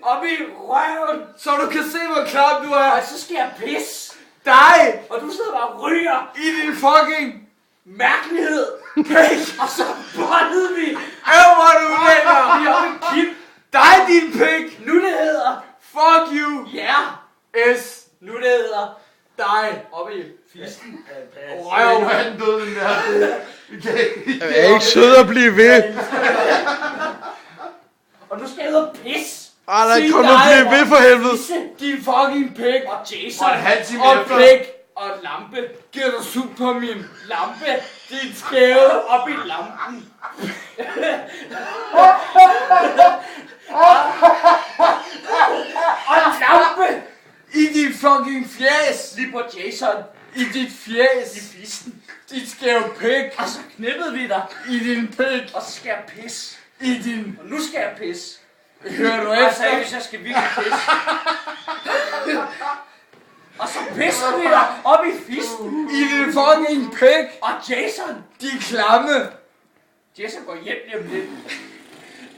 Op i røven. Så du kan se, hvor klam du er. Og så skal jeg pisse. Dig. Og du sidder bare og ryger. I din fucking mærkelighed. pik. Og så brændede vi. Hvor du lækker. Vi er oppe i Kim. Dig, din pik. Nu det hedder. Fuck you. Ja. S. Nu det hedder. Dig. Oppe i fisten. Røv, han døde den der. Jeg er ikke sød at blive ved. Og nu skal jeg ud og pisse. Nej, kom nu blive ved for helvede. Din fucking pik. Og Jason. Og en halv time Og efter. pik. Og lampe. Giver du sug på min Lampe. din skæve. Op i lampen. Og lampe. I din fucking fjes. Lige på Jason. I dit fjes. I fisten. Dit skæve pik. Og så knippede vi dig. I din pik. Og så skal jeg pisse. I din... Og nu skal jeg pisse. Hører du Og så efter? hvis jeg skal virkelig pisse. Og så pisser vi dig op i fisten. I din fucking pik. Og Jason. Din klamme. Jason går hjem lige om lidt.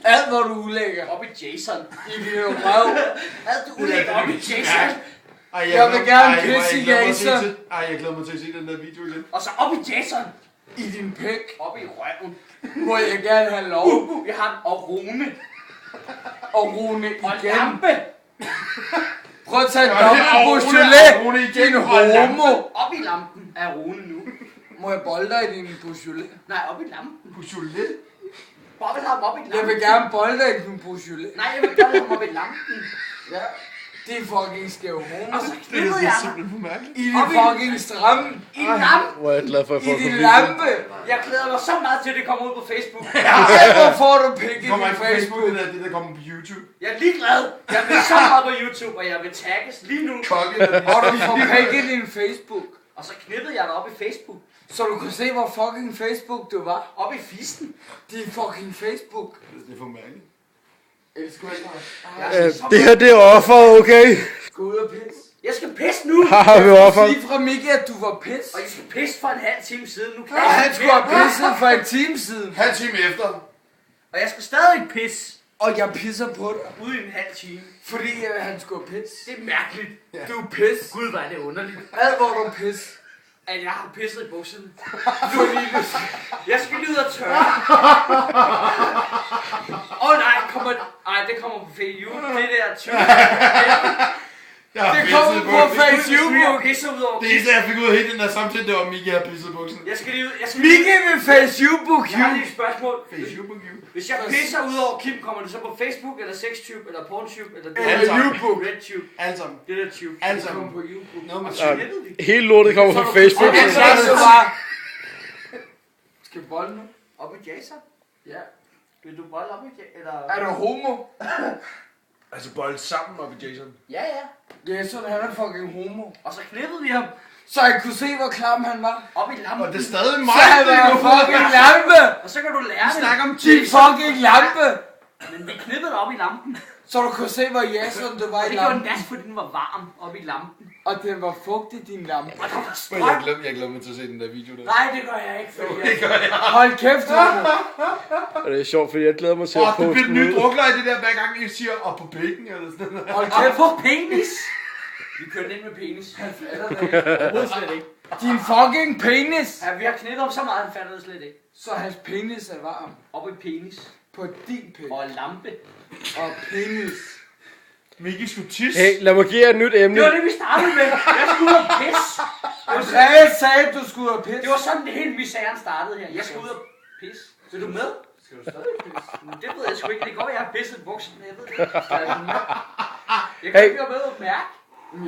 Alt hvor du ulækker. Op i Jason. I din røv. Alt du ulægger op i Jason. Ej, Jeg vil gerne ej, pisse i jeg glæder mig Jason. til- Ej, jeg glæder mig til at se den der video igen. Og så op i Jason. I din pik. Op i røven. Må jeg gerne have lov. Vi har en og Rune. Og Rune Og igen. lampe. Prøv at tage en Ja, det er dobbelt Rune, beaujolais. Rune igen, Din og lampe. homo. Op i lampen er Rune nu. Må jeg bolde dig i din beaujolais? Nej, op i lampen. Beaujolais? Bobbel ham op i lampen. Jeg vil gerne bolde dig i din beaujolais. Nej, jeg vil bobbel ham op i lampen. Ja. Det er fucking skæv homo. Og så Det knippede er jeg ham. simpelthen for mærkeligt. I din fucking stramme. I lampen. Hvor er jeg glad for, at jeg I får din det lampe. Jeg glæder mig så meget til, at det kommer ud på Facebook. Hvor får du pik i Det kommer din ikke på Facebook, Facebook? det der kommer på YouTube. Jeg er ligeglad. Jeg vil så meget på YouTube, og jeg vil tagges lige nu. Kokken Og du får pik i din Facebook. Og så knippede jeg dig op i Facebook. Så du kunne se, hvor fucking Facebook du var. Op i fisten. Din fucking Facebook. Det er for mærkeligt. Elsker dig. Det her, det er offer, okay? Gå ud og pis. Jeg skal pisse nu. Har vi offer? Sig fra Mikke, at du var pis. Og jeg skal pisse for en halv time siden. Nu kan Og jeg han ikke skulle have mere. pisset for en time siden. Halv time efter. Og jeg skal stadig pisse. Og jeg pisser på dig. Ude i en halv time. Fordi han skulle have pis. Det er mærkeligt. Du er pis. Gud, hvor er det underligt. Alt hvor du er pis. At jeg har pisset i bukserne. Fordi jeg skal lige ud og tørre. Nej, det kommer på Facebook. Det der 20. Jeg Det kommer på Facebook. Jeg pisser ud over Det eneste, jeg fik ud af hele den der samtale, det var, at Mikke har pisset i buksen. Jeg skal lige ud. Mikke vil Facebook Jeg har you. lige et spørgsmål. Facebook, you. Hvis jeg pisser ud over Kim, kommer det så på Facebook, eller SexTube, eller PornTube, eller det Eller der YouTube. RedTube? Alle sammen. Det der Tube. Alle Kom sammen. på YouTube. Noget med Så knippede vi. Hele lortet kommer på Facebook. Jeg sagde så bare. Skal vi bolde nu? Op i Jason? Ja. Vil du bolle op i Jason? Eller? Er du homo? Altså bolde sammen op i Jason. Ja, ja. Jason, han er fucking homo. Og så knippede vi ham Så jeg kunne se, hvor klam han var. op i lampen. Og det er stadig mig, Så han det var går fucking lampe. Og så kan du lære det. Snak om Din Jason. fucking lampe. Men vi knippede dig op i lampen. Så du kunne se, hvor Jason du var Og i det gjorde den lampen. gas, fordi den var varm op i lampen. Og den var fugtig, din lampe. Og der var Men strøm. jeg glæder mig til at se den der video der. Nej, det gør jeg ikke, fordi jeg... Hold kæft, homo. Og det er sjovt, fordi jeg glæder mig til at Åh, det poste bliver den den nye ud. druklej, det der, hver gang I siger, og på pikken, eller sådan noget. Hold Og kæft. på penis. Vi kørte ind med penis. Han fatter det ikke. Overhovedet slet ikke. Din fucking penis. Ja, vi har knippet om så meget, han fattede det slet ikke. Så hans penis er varm. Op i penis. På din pik. Og lampe. Og penis. Mikke skulle tisse. Hey, lad mig give jer et nyt emne. Det var det, vi startede med. Jeg skulle ud og pisse. Andreas sagde, at du skulle have pis. Det var sådan, det hele misæren startede her. Jeg skal ud og pisse. Vil du med? Skal du stadig pis? Det ved jeg sgu ikke. Det kan godt være, jeg har pisset i buksen, men jeg ved det ikke. Jeg kan ikke være med og mærke.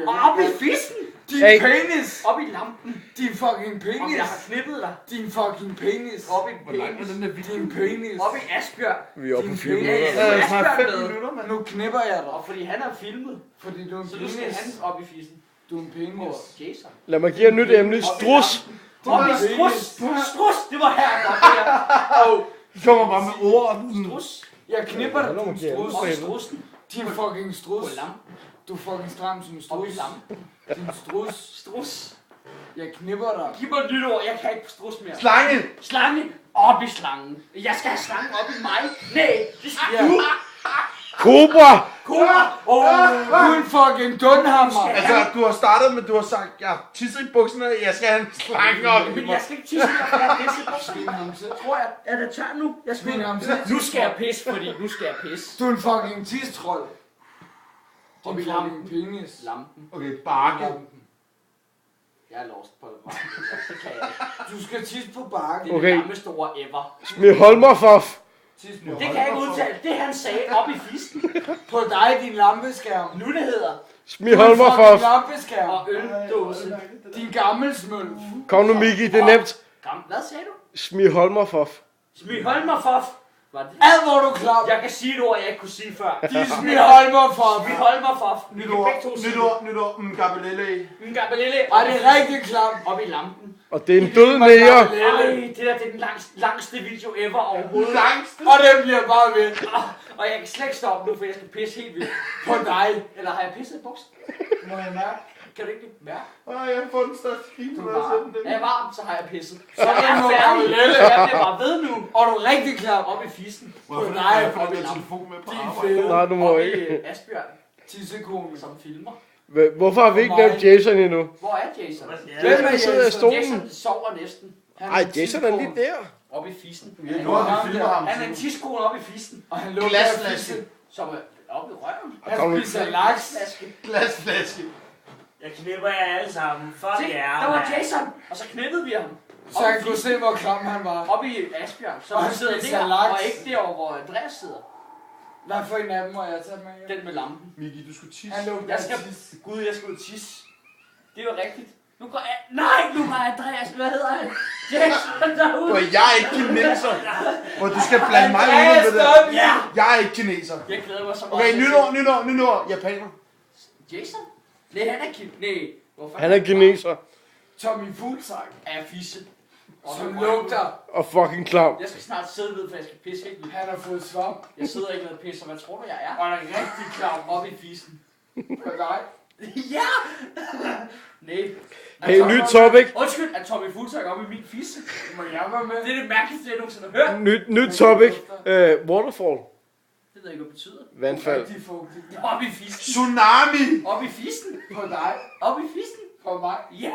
Og op i fissen. Din Hey. penis. Op i lampen. Din fucking Og penis. jeg har knippet dig. Din fucking penis. Op i Hvor lang er penis. den der video? Din penis. Op i Asbjørn. Vi er oppe på Din 4 penis. minutter. Ja, det er snart Asbjørn 5 med. minutter, mand. Nu knipper jeg dig. Og fordi han er filmet, Fordi du er en så nu skal penis. han op i fissen. Du er en På penis. Jason. Lad mig give jer et nyt emne. Strus. Op i strus. Strus. Det var her, der var her. De kommer bare med ord. Strus. Jeg knipper dig, din strus. Op i strussen. Din fucking På strus. lampen. Du er fucking stram som en Op i strus. lampen. Din strus. Strus. Jeg knipper dig. Giv mig et nyt ord. Jeg kan ikke på strus mere. Slange. Slange. Op i slangen. Jeg skal have slangen op i mig. Nej, det skal Ja. du. Cobra! Du er en fucking dunhammer. Altså, du har startet med, du har sagt, jeg tisser i bukserne, jeg skal have en slange op i Men mig. jeg skal ikke tisse mere, for jeg har pisset bukserne. Tror jeg. Er det tør nu? Jeg skal Nu skal jeg pisse, fordi nu skal jeg pisse. Du er en fucking tidstrold. Op i Din lampen. fucking penis. Lampen. Okay, bakke. Jeg er lost på det. Det kan jeg ikke. Du skal tisse på bakken. Det er Okay. det nærmeste ord ever. Smid Holmerfof! Tis på Det kan jeg ikke udtale. Det han sagde op i fisten. På dig, din lampeskærm. Nu det hedder. Smid Holmerfof! Lampeskærm. Og øldåse. Din gammelsmølf. Kom nu, Miki, det er nemt. Hvad sagde du? Smid Holmerfof. Smig Holmerfof. Var det? Ad, hvor du klam. Jeg kan sige et ord, jeg ikke kunne sige før. De smid Holmer for. Smig Holmerfof. Vi kan begge to sige det. Nytår, gabelele. En gabelele. Ej, det er rigtig klam. Op i lampen. Og det er en død næger. Ej, det der det er den langste video ever overhovedet. Langste. Og den bliver bare ved. Og jeg kan slet ikke stoppe nu, for jeg skal pisse helt vildt. På dig. Eller har jeg pisset i buksen? Må jeg mærke? Kan du ikke mærke? Jeg har fået den største krig, Du når er jeg varm. sætter den. Er jeg varm, så har jeg pisset. Så Så er jeg må færdig. Gabrielle. Jeg bliver bare ved nu. Og du er rigtig klam. Op i fisten. På dig. Jeg får op i den lampen. telefon med på Din arbejde. fede. Nej, du må Op ikke. i Asbjørn, Tissekone. som filmer. Hvorfor har vi ikke nævnt Jason endnu? Hvor er Jason? Hvem er Han sidder i Jason? stolen. Jason sover næsten. Han Ej, en Jason er lige tidskone. der. Op i fisten. Nu har vi filmet ham. Han er en tidskone op i fisten. Og han lugter af Glasflaske. fisse. Som er oppe i røven. Han spiser laks. Flaske. Glasflaske. Jeg knipper jer alle sammen. Fuck Se, jer, der var mand. Jason. Og så knippede vi ham. Så han kunne se, hvor klam han var. Op i Asbjørn. Så Og han han sidder spiser der. laks. Og ikke derovre, hvor Andreas sidder. Hvad for en af dem må jeg tage med hjem? Den med lampen. Miki, du skulle tisse. Han lugter Jeg af skal... tis. Gud, jeg skal ud og tisse. Det var rigtigt. Nu går jeg... Nej, nu var Andreas. Hvad hedder han? Jason derude. Hvor jeg er ikke kineser. Hvor du skal blande mig ud Andreas, med det. stop! Ja. Jeg er ikke kineser. Jeg glæder mig så meget. Okay, til at nytår. Japaner. se- Jason? Nej, han er kid. Nej. Hvorfor? Han er kineser. Tommy Fuglsang. Er fisse. Som lugter. Og fucking klam. Jeg skal snart sidde ned, for jeg skal pisse helt vildt. Han har fået svamp. Jeg sidder ikke ned og pisser. Hvad tror du, jeg er? Og han er rigtig klam. Op i fissen. På dig. Ja! Nej. Hey, ny topic. Undskyld, at Tommy Fuglsang op i min fisse. Må jeg være med? Det er det mærkeligste, jeg nogensinde har hørt. Nyt topic. Waterfall. Det ved jeg ikke, hvad det betyder. Vandfald. Rigtig fugtigt. Op i fissen. Tsunami. Op i fissen. På dig. Op i fissen. På mig. Ja!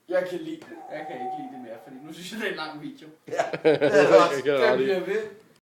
Jeg kan lide det. Jeg kan ikke lide det mere, fordi nu synes jeg, det er en lang video. Jeg kan Den ret i. bliver ved.